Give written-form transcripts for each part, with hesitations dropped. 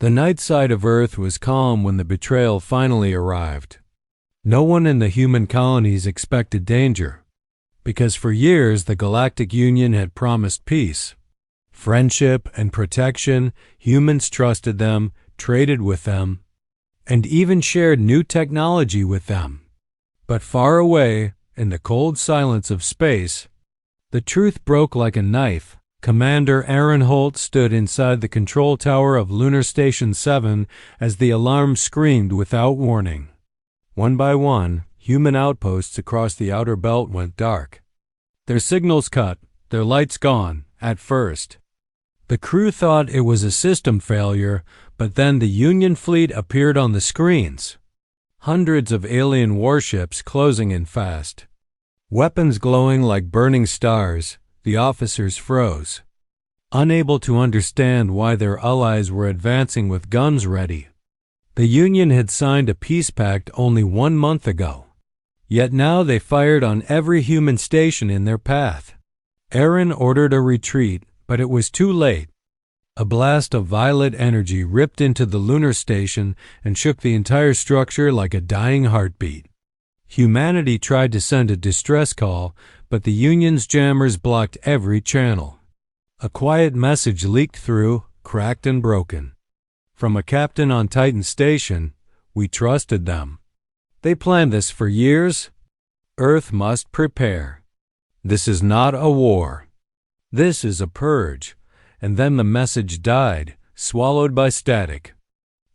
The night side of Earth was calm when the Betrayal finally arrived. No one in the human colonies expected danger, because for years the Galactic Union had promised peace, friendship, and protection. Humans trusted them, traded with them, and even shared new technology with them. But far away, in the cold silence of space, the truth broke like a knife. Commander Aaron Holt stood inside the control tower of Lunar Station 7 as the alarm screamed without warning. One by one, human outposts across the outer belt went dark. Their signals cut, their lights gone, at first. The crew thought it was a system failure, but then the Union fleet appeared on the screens. Hundreds of alien warships closing in fast. Weapons glowing like burning stars. The officers froze, unable to understand why their allies were advancing with guns ready. The Union had signed a peace pact only 1 month ago, yet now they fired on every human station in their path. Aaron ordered a retreat, but it was too late. A blast of violet energy ripped into the lunar station and shook the entire structure like a dying heartbeat. Humanity tried to send a distress call, but the Union's jammers blocked every channel. A quiet message leaked through, cracked and broken. From a captain on Titan Station, "We trusted them. They planned this for years. Earth must prepare. This is not a war. This is a purge." And then the message died, swallowed by static.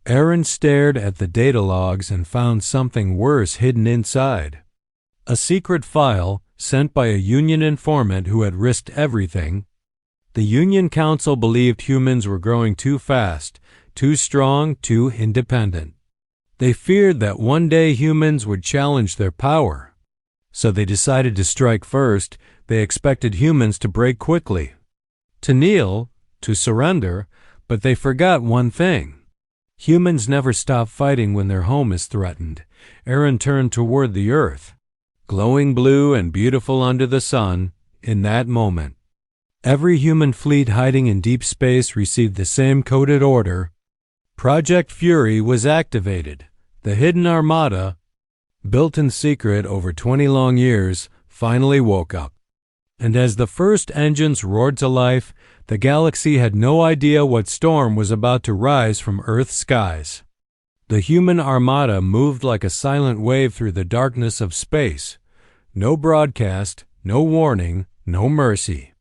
Aaron stared at the data logs and found something worse hidden inside. A secret file sent by a Union informant who had risked everything. The Union Council believed humans were growing too fast, too strong, too independent. They feared that one day humans would challenge their power. So they decided to strike first. They expected humans to break quickly, to kneel, to surrender, but they forgot one thing. Humans never stop fighting when their home is threatened. Aaron turned toward the Earth, glowing blue and beautiful under the sun. In that moment, every human fleet hiding in deep space received the same coded order. Project Fury was activated. The hidden Armada, built in secret over 20 long years, finally woke up. And as the first engines roared to life, the galaxy had no idea what storm was about to rise from Earth's skies. The human Armada moved like a silent wave through the darkness of space. No broadcast, no warning, no mercy.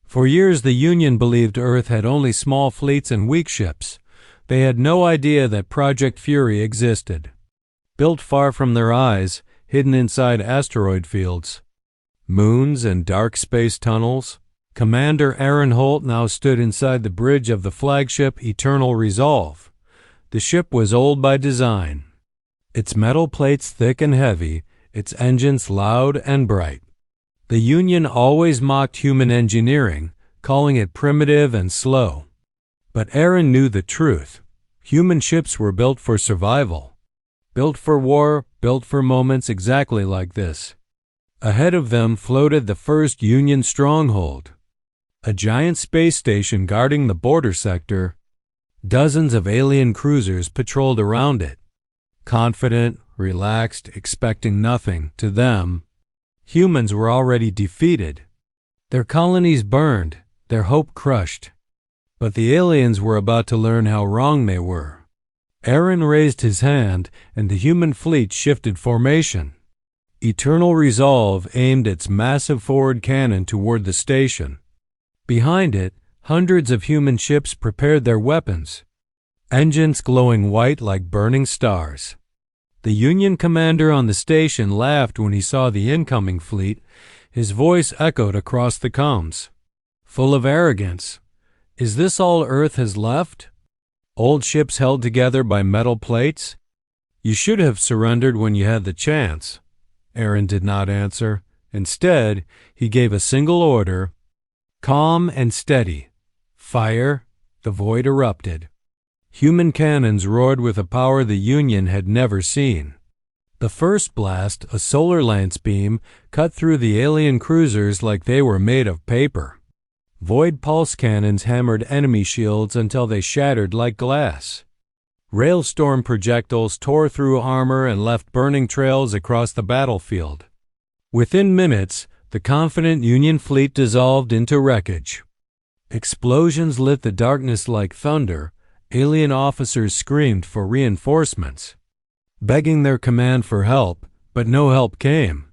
For years the Union believed Earth had only small fleets and weak ships. They had no idea that Project Fury existed. Built far from their eyes, hidden inside asteroid fields, moons and dark space tunnels, Commander Aaron Holt now stood inside the bridge of the flagship Eternal Resolve. The ship was old by design, its metal plates thick and heavy, its engines loud and bright. The Union always mocked human engineering, calling it primitive and slow. But Aaron knew the truth. Human ships were built for survival, built for war, built for moments exactly like this. Ahead of them floated the first Union stronghold, a giant space station guarding the border sector. Dozens of alien cruisers patrolled around it, confident, relaxed, expecting nothing. To them, humans were already defeated, their colonies burned, their hope crushed. But the aliens were about to learn how wrong they were. Aaron raised his hand, and the human fleet shifted formation. Eternal Resolve aimed its massive forward cannon toward the station. Behind it, hundreds of human ships prepared their weapons, engines glowing white like burning stars. The Union commander on the station laughed when he saw the incoming fleet. His voice echoed across the comms, full of arrogance. "Is this all Earth has left? Old ships held together by metal plates? You should have surrendered when you had the chance." Aaron did not answer. Instead, he gave a single order, calm and steady. Fire. The void erupted. Human cannons roared with a power the Union had never seen. The first blast, a solar lance beam, cut through the alien cruisers like they were made of paper. Void pulse cannons hammered enemy shields until they shattered like glass. Railstorm projectiles tore through armor and left burning trails across the battlefield. Within minutes, the confident Union fleet dissolved into wreckage. Explosions lit the darkness like thunder. Alien officers screamed for reinforcements, begging their command for help, but no help came,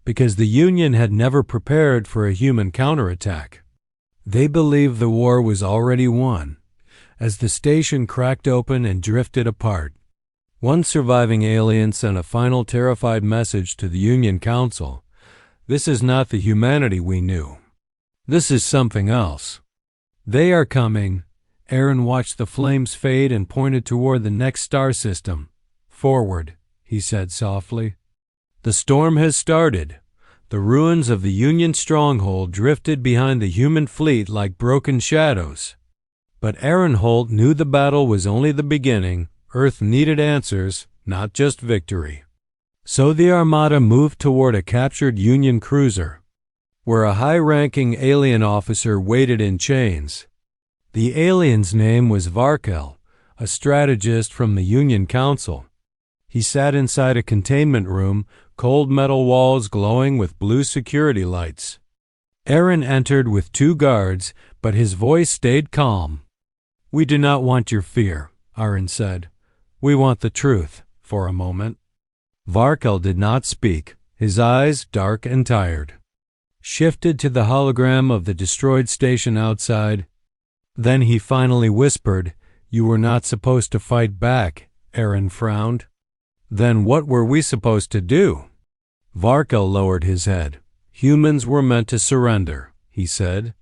because the Union had never prepared for a human counterattack. They believed the war was already won, as the station cracked open and drifted apart. One surviving alien sent a final terrified message to the Union Council. "This is not the humanity we knew. This is something else. They are coming." Aaron watched the flames fade and pointed toward the next star system. "Forward," he said softly. "The storm has started." The ruins of the Union stronghold drifted behind the human fleet like broken shadows. But Aaron Holt knew the battle was only the beginning. Earth needed answers, not just victory. So the Armada moved toward a captured Union cruiser, where a high-ranking alien officer waited in chains. The alien's name was Varkel, a strategist from the Union Council. He sat inside a containment room, cold metal walls glowing with blue security lights. Aaron entered with 2 guards, but his voice stayed calm. "We do not want your fear," Aaron said. "We want the truth." For a moment, Varkel did not speak. His eyes, dark and tired, shifted to the hologram of the destroyed station outside. Then he finally whispered, "You were not supposed to fight back." Aaron frowned. "Then what were we supposed to do?" Varkel lowered his head. "Humans were meant to surrender," he said.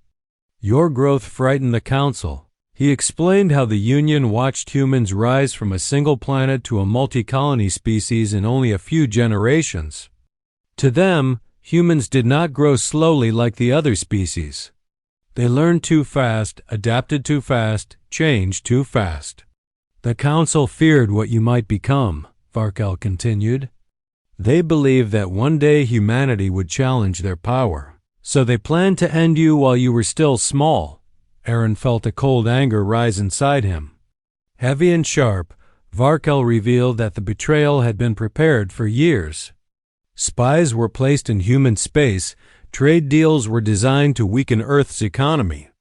"Your growth frightened the Council." He explained how the Union watched humans rise from a single planet to a multi-colony species in only a few generations. To them, humans did not grow slowly like the other species. They learned too fast, adapted too fast, changed too fast. "The Council feared what you might become," Varkel continued. "They believed that one day humanity would challenge their power. So they planned to end you while you were still small." Aaron felt a cold anger rise inside him. Heavy and sharp, Varkel revealed that the betrayal had been prepared for years. Spies were placed in human space. Trade deals were designed to weaken Earth's economy.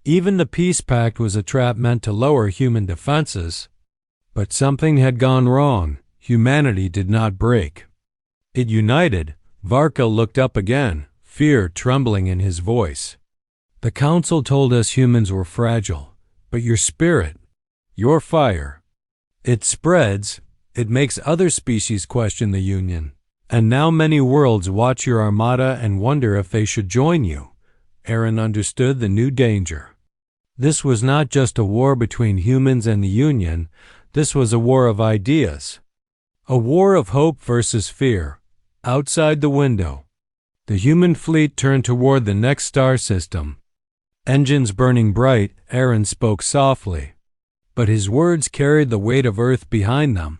Even the peace pact was a trap meant to lower human defenses. But something had gone wrong. Humanity did not break. It united. Varkel looked up again, fear trembling in his voice. "The Council told us humans were fragile, but your spirit, your fire, it spreads. It makes other species question the Union. And now many worlds watch your Armada and wonder if they should join you." Aaron understood the new danger. This was not just a war between humans and the Union. This was a war of ideas. A war of hope versus fear. Outside the window, the human fleet turned toward the next star system. Engines burning bright, Aaron spoke softly, but his words carried the weight of Earth behind them.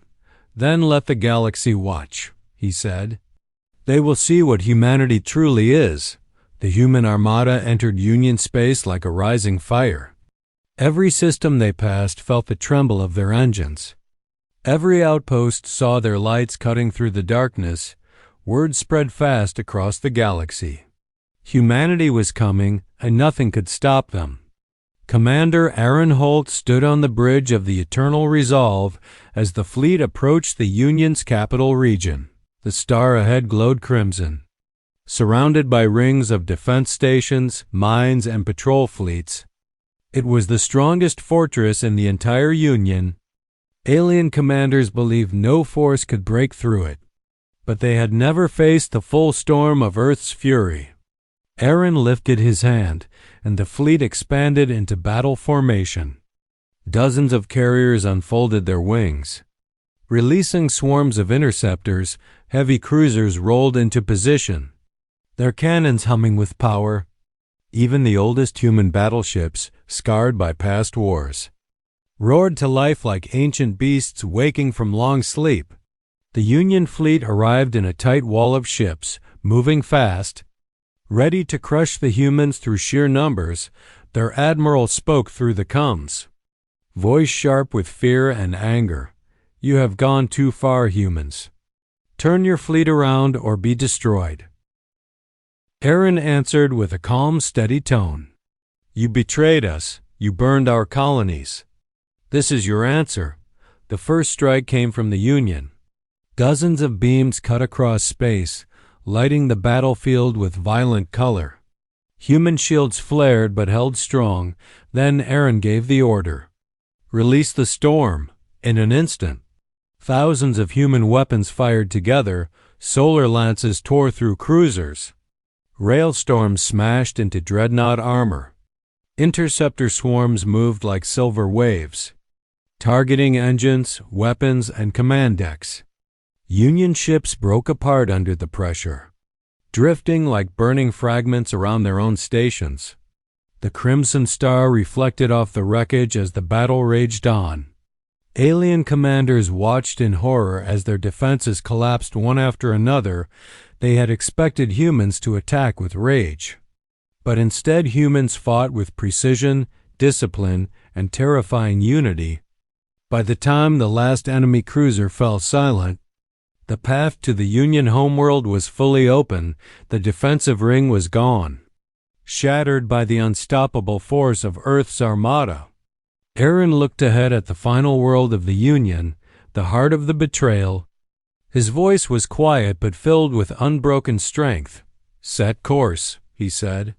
"Then let the galaxy watch," he said. "They will see what humanity truly is." The human Armada entered Union space like a rising fire. Every system they passed felt the tremble of their engines. Every outpost saw their lights cutting through the darkness. Word spread fast across the galaxy. Humanity was coming, and nothing could stop them. Commander Aaron Holt stood on the bridge of the Eternal Resolve as the fleet approached the Union's capital region. The star ahead glowed crimson. Surrounded by rings of defense stations, mines, and patrol fleets, it was the strongest fortress in the entire Union. Alien commanders believed no force could break through it, but they had never faced the full storm of Earth's fury. Aaron lifted his hand, and the fleet expanded into battle formation. Dozens of carriers unfolded their wings. Releasing swarms of interceptors, heavy cruisers rolled into position, their cannons humming with power. Even the oldest human battleships, scarred by past wars, roared to life like ancient beasts waking from long sleep. The Union fleet arrived in a tight wall of ships, moving fast, ready to crush the humans through sheer numbers. Their admiral spoke through the comms. voice sharp with fear and anger. "You have gone too far, humans. Turn your fleet around or be destroyed." Aaron answered with a calm, steady tone. "You betrayed us. You burned our colonies. This is your answer." The first strike came from the Union. Dozens of beams cut across space, lighting the battlefield with violent color. Human shields flared but held strong. Then Aaron gave the order. "Release the storm." In an instant, thousands of human weapons fired together. Solar lances tore through cruisers. Railstorms smashed into dreadnought armor. Interceptor swarms moved like silver waves, targeting engines, weapons, and command decks. Union ships broke apart under the pressure, drifting like burning fragments around their own stations. The crimson star reflected off the wreckage as the battle raged on. Alien commanders watched in horror as their defenses collapsed one after another. They had expected humans to attack with rage. But instead humans fought with precision, discipline, and terrifying unity. By the time the last enemy cruiser fell silent, the path to the Union homeworld was fully open. The defensive ring was gone, shattered by the unstoppable force of Earth's Armada. Aaron looked ahead at the final world of the Union, the heart of the betrayal. His voice was quiet but filled with unbroken strength. "Set course," he said.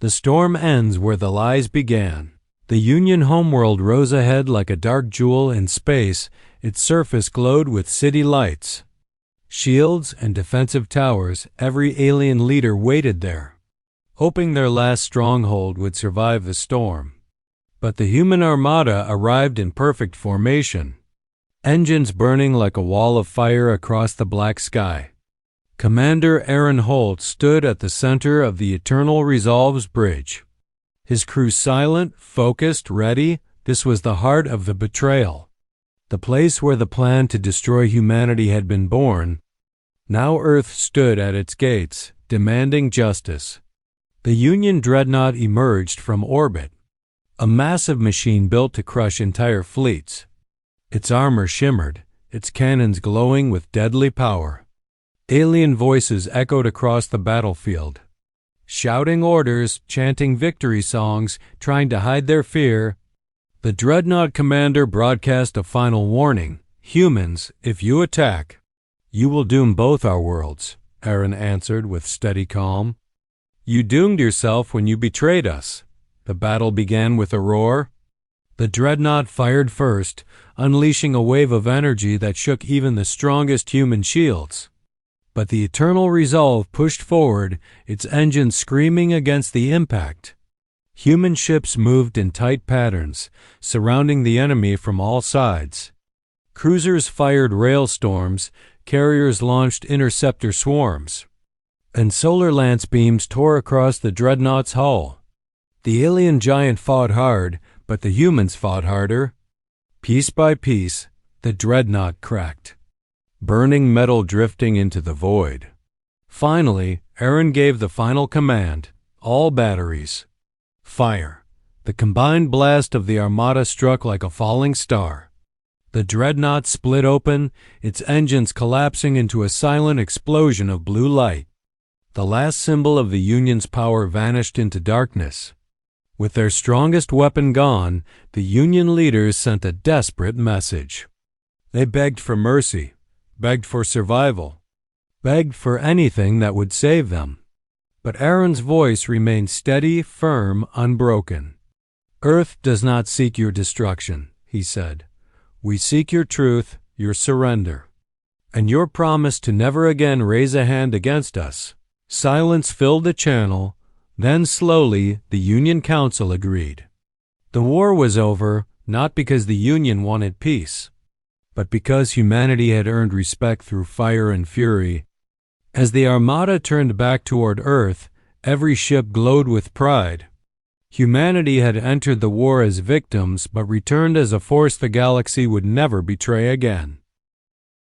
"The storm ends where the lies began." The Union homeworld rose ahead like a dark jewel in space. Its surface glowed with city lights, shields, and defensive towers. Every alien leader waited there, hoping their last stronghold would survive the storm. But the human armada arrived in perfect formation, engines burning like a wall of fire across the black sky. Commander Aaron Holt stood at the center of the Eternal Resolve's bridge, his crew silent, focused, ready. This was the heart of the betrayal, the place where the plan to destroy humanity had been born. Now Earth stood at its gates, demanding justice. The Union dreadnought emerged from orbit, a massive machine built to crush entire fleets. Its armor shimmered, its cannons glowing with deadly power. Alien voices echoed across the battlefield, shouting orders, chanting victory songs, trying to hide their fear. The dreadnought commander broadcast a final warning. "Humans, if you attack, you will doom both our worlds," Aaron answered with steady calm. "You doomed yourself when you betrayed us." The battle began with a roar. The dreadnought fired first, unleashing a wave of energy that shook even the strongest human shields. But the Eternal Resolve pushed forward, its engines screaming against the impact. Human ships moved in tight patterns, surrounding the enemy from all sides. Cruisers fired railstorms, carriers launched interceptor swarms, and solar lance beams tore across the dreadnought's hull. The alien giant fought hard, but the humans fought harder. Piece by piece, the dreadnought cracked, burning metal drifting into the void. Finally, Aaron gave the final command: "All batteries, fire." The combined blast of the Armada struck like a falling star. The dreadnought split open, its engines collapsing into a silent explosion of blue light. The last symbol of the Union's power vanished into darkness. With their strongest weapon gone, the Union leaders sent a desperate message. They begged for mercy, begged for survival, begged for anything that would save them. But Aaron's voice remained steady, firm, unbroken. "Earth does not seek your destruction," he said. "We seek your truth, your surrender, and your promise to never again raise a hand against us." Silence filled the channel. Then slowly, the Union Council agreed. The war was over, not because the Union wanted peace, but because humanity had earned respect through fire and fury. As the Armada turned back toward Earth, every ship glowed with pride. Humanity had entered the war as victims, but returned as a force the galaxy would never betray again.